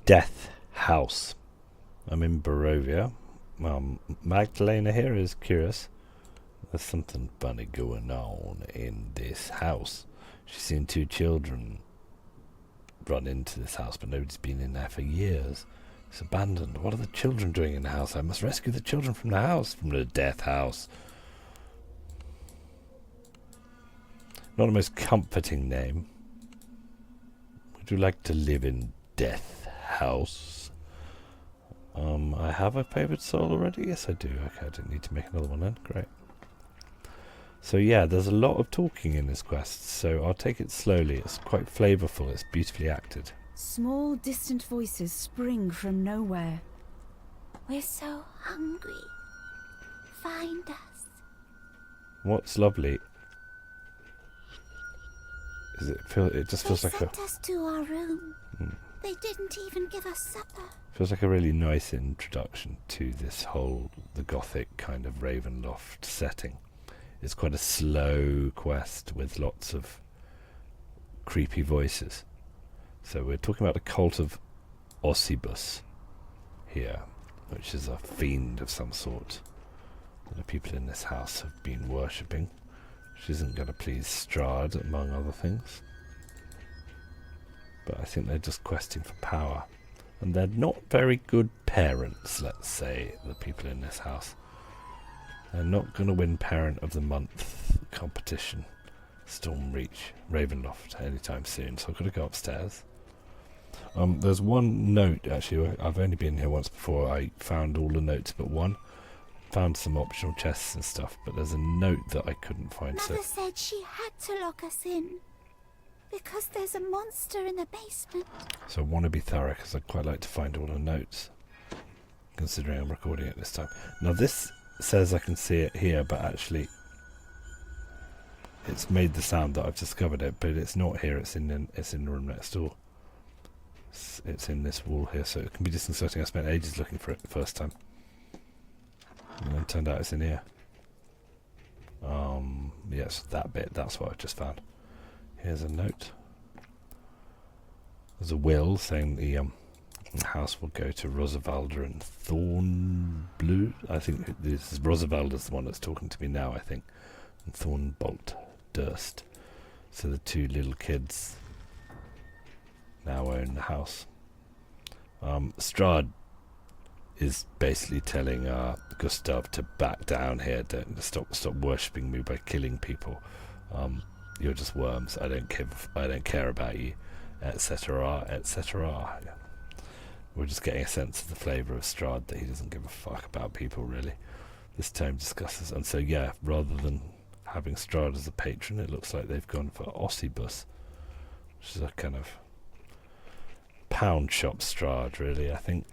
Death House. I'm in Barovia. Magdalena here is curious. There's something funny going on in this house. She's seen two children run into this house, but nobody's been in there for years. It's abandoned. What are the children doing in the house? I must rescue the children from the house, from the death house. Not the most comforting name. Would you like to live in Death House? I have a favourite soul already? Yes, I do. Okay, I didn't need to make another one then. Great. So yeah, there's a lot of talking in this quest, so I'll take it slowly. It's quite flavourful. It's beautifully acted. Small, distant voices spring from nowhere. We're so hungry. Find us. What's lovely is it just feels like They sent us to our room. They didn't even give us supper. Feels like a really nice introduction to this whole, the gothic kind of Ravenloft setting. It's quite a slow quest with lots of creepy voices. So we're talking about the cult of Ossibus here, which is a fiend of some sort that the people in this house have been worshipping, which isn't going to please Strahd, among other things. But I think they're just questing for power. And they're not very good parents, let's say, the people in this house. They're not going to win Parent of the Month competition, Stormreach, Ravenloft, anytime soon. So I've got to go upstairs. There's one note, actually. I've only been here once before. I found all the notes but one. Found some optional chests and stuff, but there's a note that I couldn't find. Mother said she had to lock us in because there's a monster in the basement. So I want to be thorough because I'd quite like to find all the notes, considering I'm recording it this time. Now this says I can see it here, but actually it's made the sound that I've discovered it, but it's not here. It's in the room next door. It's in this wall here, so it can be disconcerting. I spent ages looking for it the first time, and then it turned out it's in here. Yes, that bit. That's what I've just found. Here's a note. There's a will saying the house will go to Rosavalda and Thornblue. I think this is Rosavalda's the one that's talking to me now, I think. And Thornbolt Durst. So the two little kids now own the house. Strahd is basically telling Gustav to back down here, don't stop worshipping me by killing people. You're just worms. I don't care about you, etc., etc. We're just getting a sense of the flavour of Strahd, that he doesn't give a fuck about people, really. This tome discusses, and so yeah, rather than having Strahd as a patron, it looks like they've gone for Ossibus, which is a kind of pound shop Strahd, really, I think.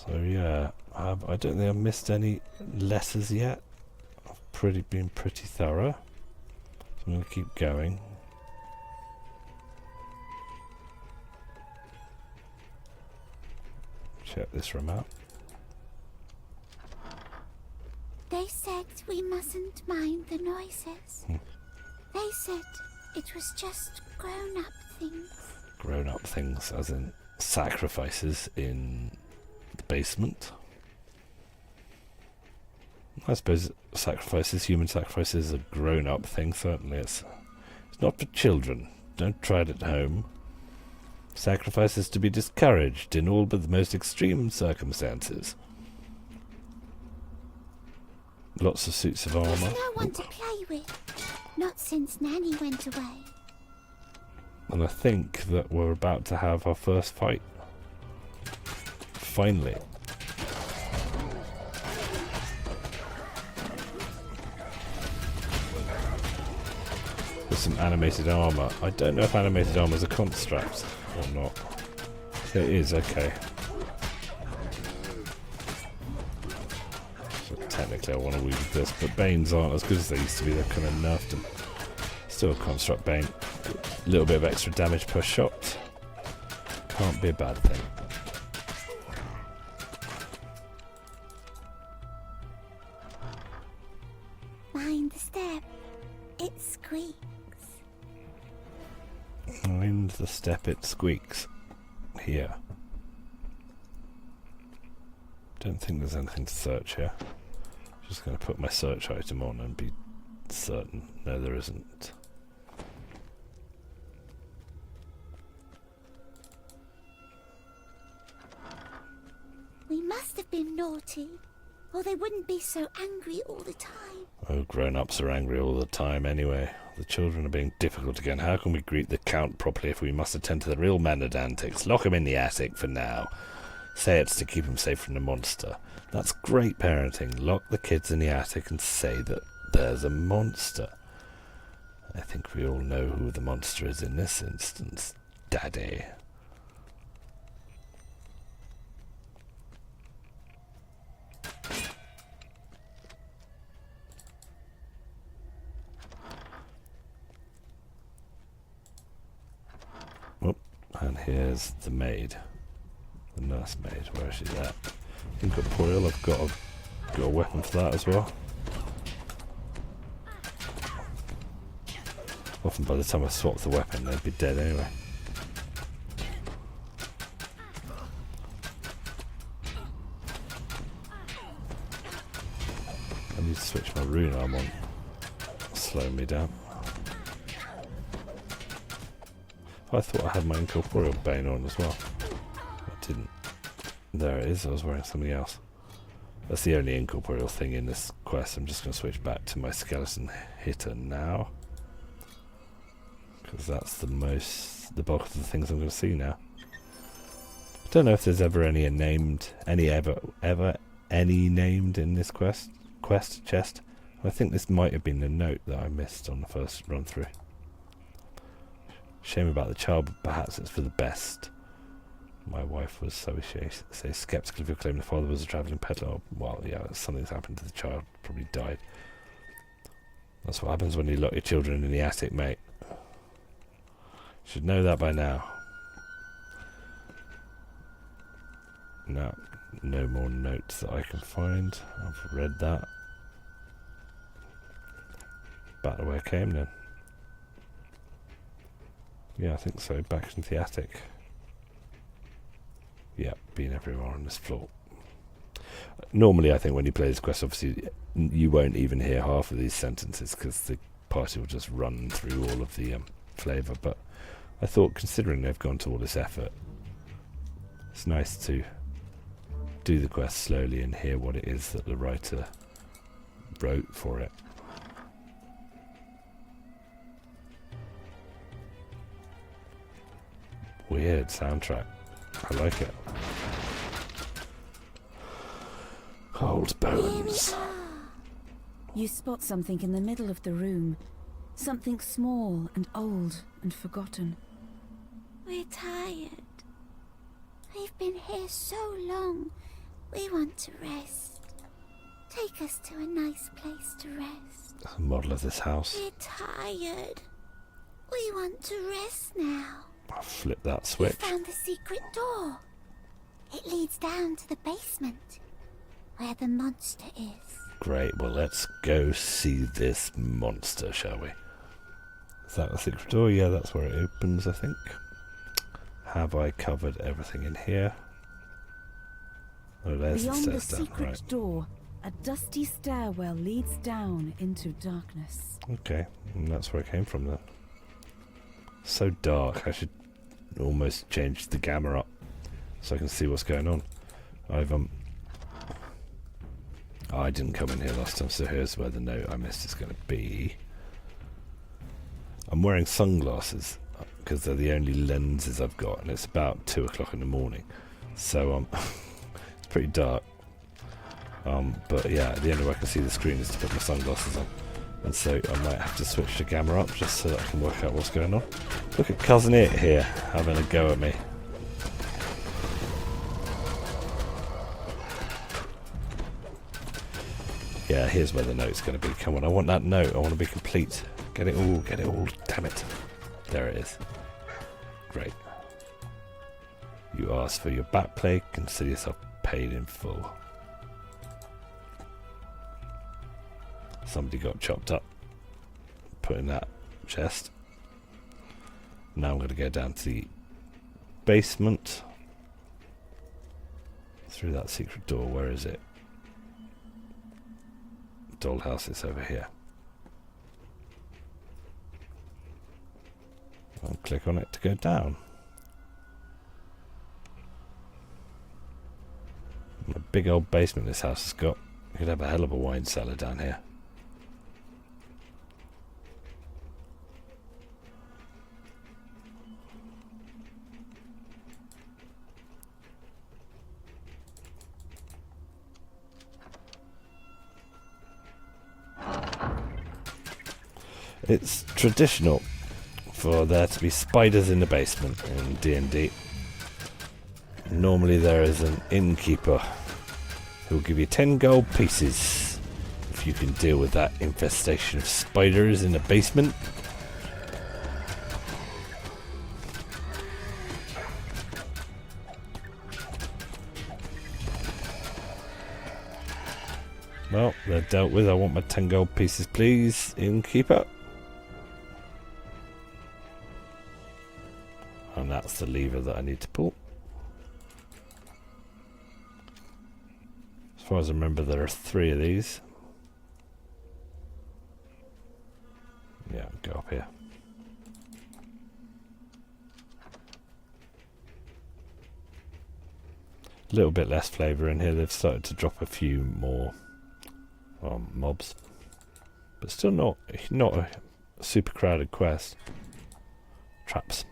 So yeah, I don't think I've missed any letters yet. I've been pretty thorough, so I'm going to keep going. Check this room out. They said we mustn't mind the noises. They said it was just grown-up things. Grown-up things, as in sacrifices in the basement. I suppose human sacrifices, are a grown-up thing, certainly. It's not for children. Don't try it at home. Sacrifice is to be discouraged in all but the most extreme circumstances. Lots of suits of armour. There's no one to play with. Not since Nanny went away. And I think that we're about to have our first fight. Finally. With some animated armour. I don't know if animated armour is a construct or not. It is, okay. So technically I want to use this, but Banes aren't as good as they used to be. They've kind of nerfed them. Still a construct Bane. A little bit of extra damage per shot. Can't be a bad thing. Mind the step. It squeaks. Oh find the step it squeaks here. Don't think there's anything to search here. Just going to put my search item on and be certain. No, there isn't. We must have been naughty, or they wouldn't be so angry all the time. Oh, grown-ups are angry all the time anyway. The children are being difficult again. How can we greet the Count properly if we must attend to the real mannered antics? Lock him in the attic for now. Say it's to keep him safe from the monster. That's great parenting. Lock the kids in the attic and say that there's a monster. I think we all know who the monster is in this instance. Daddy. And here's the maid. The nursemaid. Where is she at? Incorporeal. I've got a weapon for that as well. Often by the time I swap the weapon, they'd be dead anyway. I need to switch my rune arm on. Slow me down. I thought I had my incorporeal bane on as well. I didn't. There it is, I was wearing something else. That's the only incorporeal thing in this quest. I'm just going to switch back to my skeleton hitter now. Because that's the bulk of the things I'm going to see now. I don't know if there's ever any named in this quest chest. I think this might have been a note that I missed on the first run through. Shame about the child, but perhaps it's for the best. My wife was, so she says, skeptical of your claim the father was a travelling peddler. Well, yeah, something's happened to the child, probably died. That's what happens when you lock your children in the attic, mate. Should know that by now. No more notes that I can find. I've read that. Back to where I came then. Yeah, I think so. Back into the attic. Yeah, been everywhere on this floor. Normally, I think when you play this quest, obviously, you won't even hear half of these sentences because the party will just run through all of the flavour. But I thought, considering they've gone to all this effort, it's nice to do the quest slowly and hear what it is that the writer wrote for it. Weird soundtrack. I like it. Cold bones. You spot something in the middle of the room. Something small and old and forgotten. We're tired. We've been here so long. We want to rest. Take us to a nice place to rest. The model of this house. We're tired. We want to rest now. I'll flip that switch. We found the secret door. It leads down to the basement, where the monster is. Great, well let's go see this monster, shall we? Is that the secret door? Yeah, that's where it opens, I think. Have I covered everything in here? Oh, there's Beyond the the stairs down, secret right. door, a dusty stairwell leads down into darkness. Okay, and that's where it came from then. So dark, I should almost change the gamma up so I can see what's going on. I didn't come in here last time, so here's where the note I missed is going to be. I'm wearing sunglasses because they're the only lenses I've got, and it's about 2 o'clock in the morning, so it's pretty dark. But yeah, the only way I can see the screen is to put my sunglasses on. And so I might have to switch the gamma up just so that I can work out what's going on. Look at Cousin It here, having a go at me. Yeah, here's where the note's going to be. Come on, I want that note. I want to be complete. Get it all, damn it. There it is. Great. You asked for your back play, consider yourself paid in full. Somebody got chopped up, put in that chest. Now I'm going to go down to the basement. Through that secret door. Where is it? Dollhouse is over here. I'll click on it to go down. A big old basement this house has got. You could have a hell of a wine cellar down here. It's traditional for there to be spiders in the basement in D&D. Normally there is an innkeeper who will give you 10 gold pieces if you can deal with that infestation of spiders in the basement. Well, they're dealt with. I want my 10 gold pieces, please, innkeeper. And that's the lever that I need to pull. As far as I remember, there are 3 of these. Yeah, go up here. A little bit less flavour in here. They've started to drop a few more mobs, but still not a super crowded quest. Traps.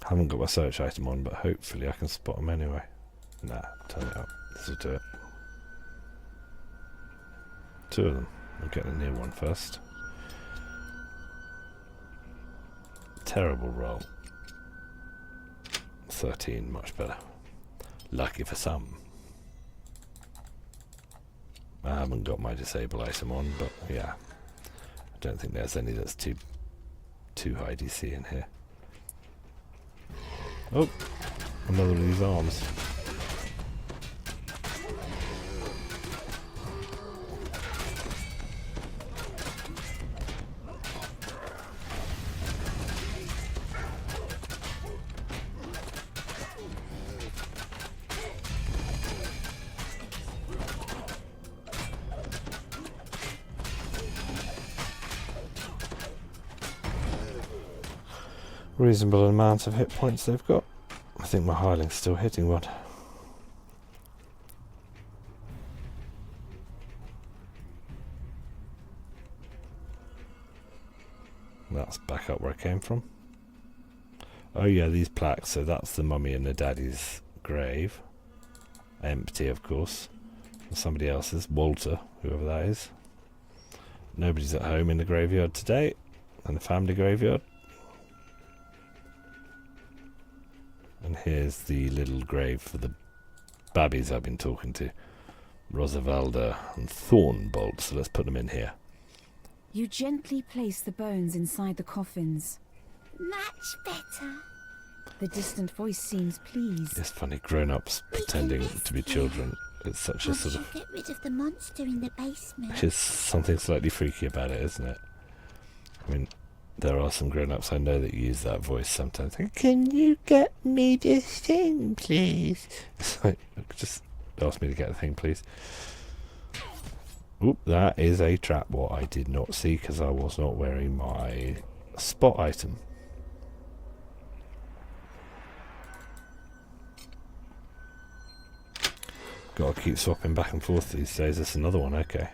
Haven't got my search item on, but hopefully I can spot them anyway. Nah, turn it up. This will do it. 2 of them. We'll get the near one first. Terrible roll. 13, much better. Lucky for some. I haven't got my disable item on, but yeah. I don't think there's any that's too high DC in here. Oh, another of these arms. Reasonable amount of hit points they've got. I think my Hireling's still hitting one. That's back up where I came from. Oh yeah, these plaques, so that's the mummy in the daddy's grave. Empty, of course. Somebody else's, Walter, whoever that is. Nobody's at home in the graveyard today, in the family graveyard. And here's the little grave for the babbies I've been talking to. Rosavalda and Thornbolt, so let's put them in here. You gently place the bones inside the coffins. Much better. The distant voice seems pleased. It's funny, grown-ups pretending to be children. It's such a sort of... Get rid of the monster in the basement. There's something slightly freaky about it, isn't it? I mean, there are some grown-ups I know that use that voice sometimes. Can you get me this thing, please? It's like, just ask me to get the thing, please. Oop, that is a trap. What I did not see because I was not wearing my spot item. Gotta keep swapping back and forth these days. That's another one, okay.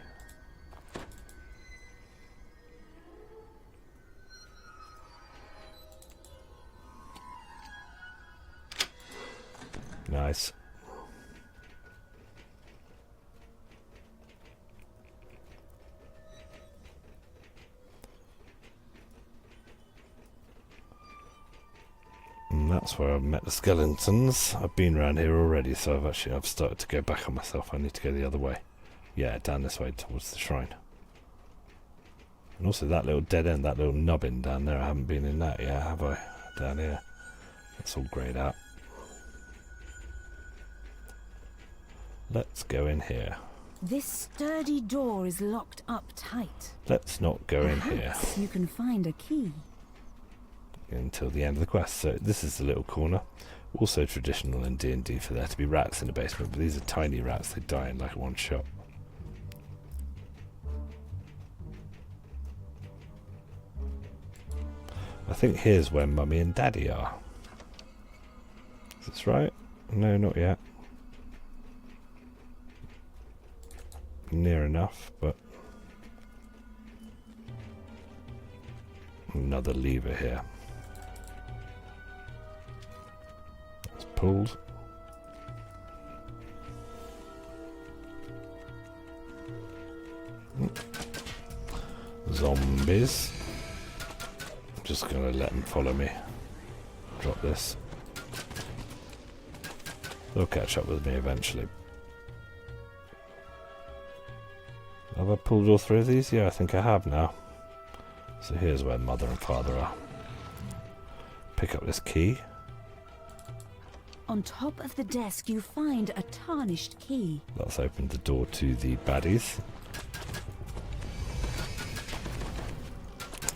Nice. And that's where I've met the skeletons. I've been around here already, so I've started to go back on myself. I need to go the other way. Yeah, down this way towards the shrine. And also that little dead end, that little nubbin down there. I haven't been in that yet, have I? Down here. That's all greyed out. Let's go in here. This sturdy door is locked up tight. Let's not go in here. Perhaps you can find a key. until the end of the quest. So this is the little corner. Also traditional in D&D for there to be rats in the basement, but these are tiny rats. They die in like one shot. I think here's where Mummy and Daddy are. Is this right? No, not yet. Near enough, but... Another lever here. It's pulled. Zombies. I'm just gonna let them follow me. Drop this. They'll catch up with me eventually. Have I pulled all three of these? Yeah, I think I have now. So here's where Mother and Father are. Pick up this key. On top of the desk, you find a tarnished key. That's opened the door to the baddies.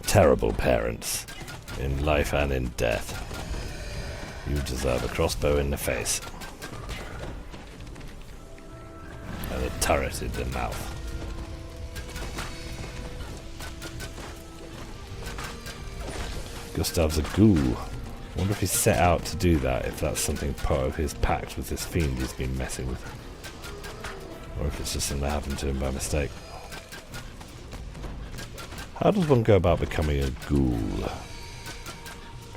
Terrible parents, in life and in death. You deserve a crossbow in the face. And a turret in the mouth. Gustav's a ghoul. I wonder if he set out to do that, if that's something part of his pact with this fiend he's been messing with. Or if it's just something that happened to him by mistake. How does one go about becoming a ghoul?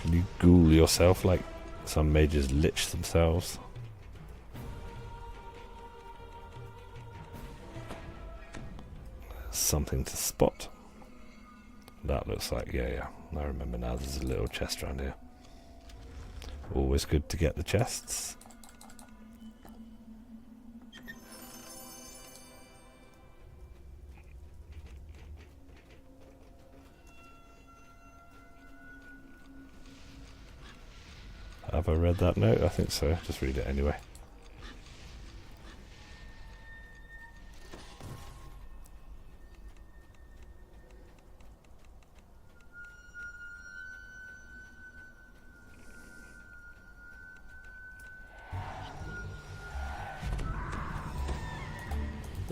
Can you ghoul yourself like some mages lich themselves? Something to spot. That looks like, yeah. I remember now, there's a little chest around here. Always good to get the chests. Have I read that note? I think so. Just read it anyway.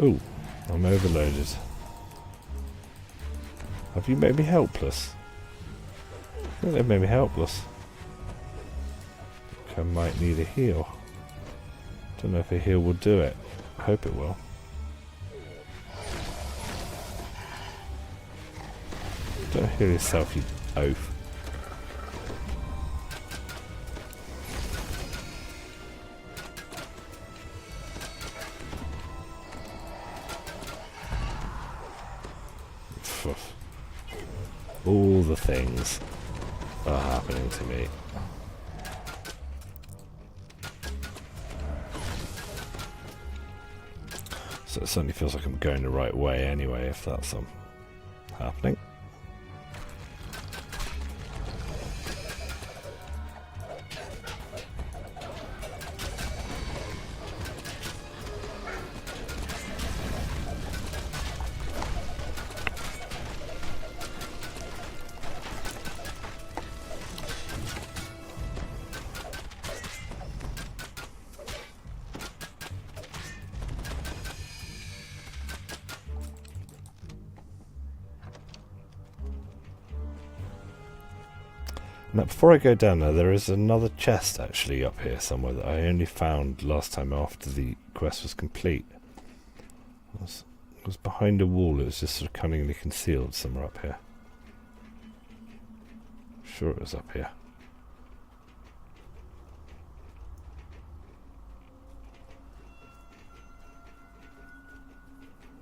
Oh, I'm overloaded. Have you made me helpless? I think they've made me helpless. I might need a heal. Don't know if a heal will do it. I hope it will. Don't heal yourself, you oaf. All the things are happening to me. So it certainly feels like I'm going the right way anyway, if that's happening. Now, before I go down there is another chest actually up here somewhere that I only found last time after the quest was complete. It was behind a wall. It was just sort of cunningly concealed somewhere up here. Sure it was up here.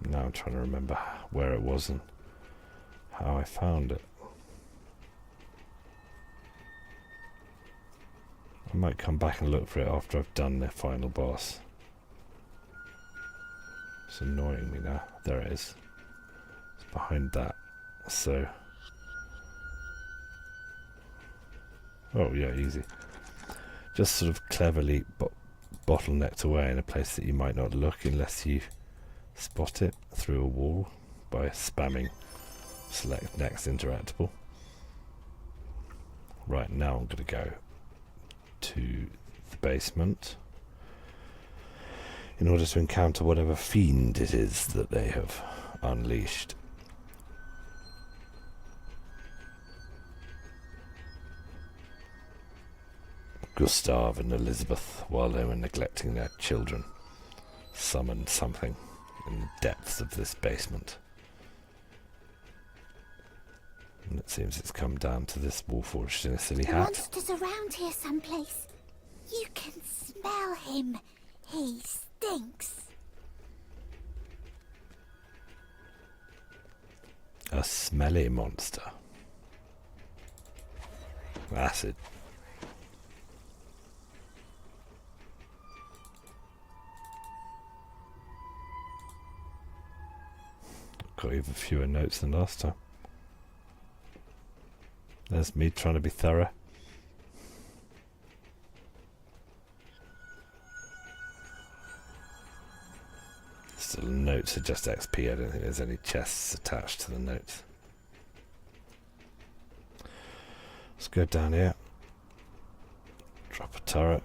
Now I'm trying to remember where it was and how I found it. I might come back and look for it after I've done the final boss. It's annoying me now. There it is. It's behind that. So... oh yeah, easy. Just sort of cleverly bottlenecked away in a place that you might not look unless you spot it through a wall by spamming select next interactable. Right, now I'm going to go to the basement in order to encounter whatever fiend it is that they have unleashed. Gustav and Elizabeth, while they were neglecting their children, summoned something in the depths of this basement. And it seems it's come down to this warforged in a silly The hat. monster's around here someplace. You can smell him. He stinks. A smelly monster. Acid. Got even fewer notes than last time. There's me trying to be thorough. Still, notes are just XP. I don't think there's any chests attached to the notes. Let's go down here. Drop a turret.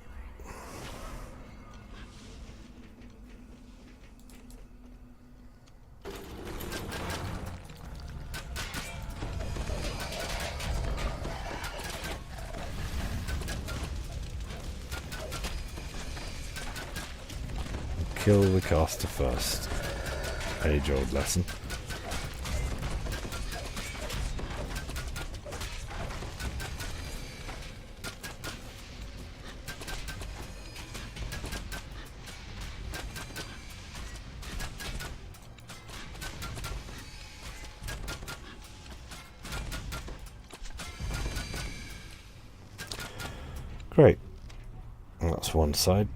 Kill the caster first. Age-old lesson. Great. That's one side.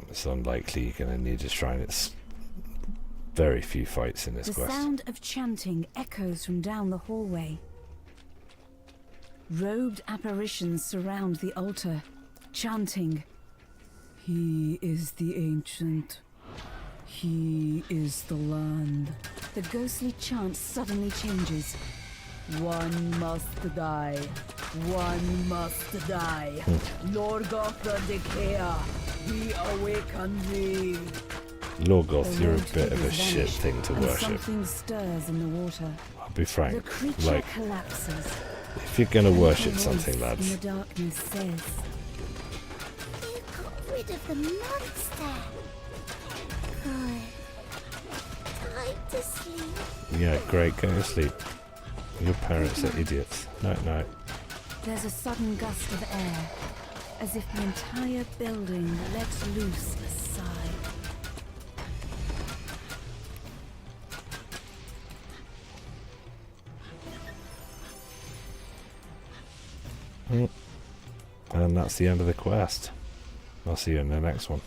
It's unlikely you're going to need a shrine. It's very few fights in this The quest. sound of chanting echoes from down the hallway. Robed apparitions surround the altar, chanting, "He is the ancient. He is the land." The ghostly chant suddenly changes. "One must die. One must die. Lorgoth the Decaya, we awaken thee." Lorgoth, you're a The bit of a figures shit vanish, thing to and worship. something stirs in the water. I'll be The frank. creature Like, collapses. if you're going to and worship a something, voice lads, in the darkness says, You got rid of the monster. Good. Time to sleep. yeah, great, go to sleep. Your parents are idiots. Night, night. There's a sudden gust of air, as if the entire building lets loose a sigh. And that's the end of the quest. I'll see you in the next one.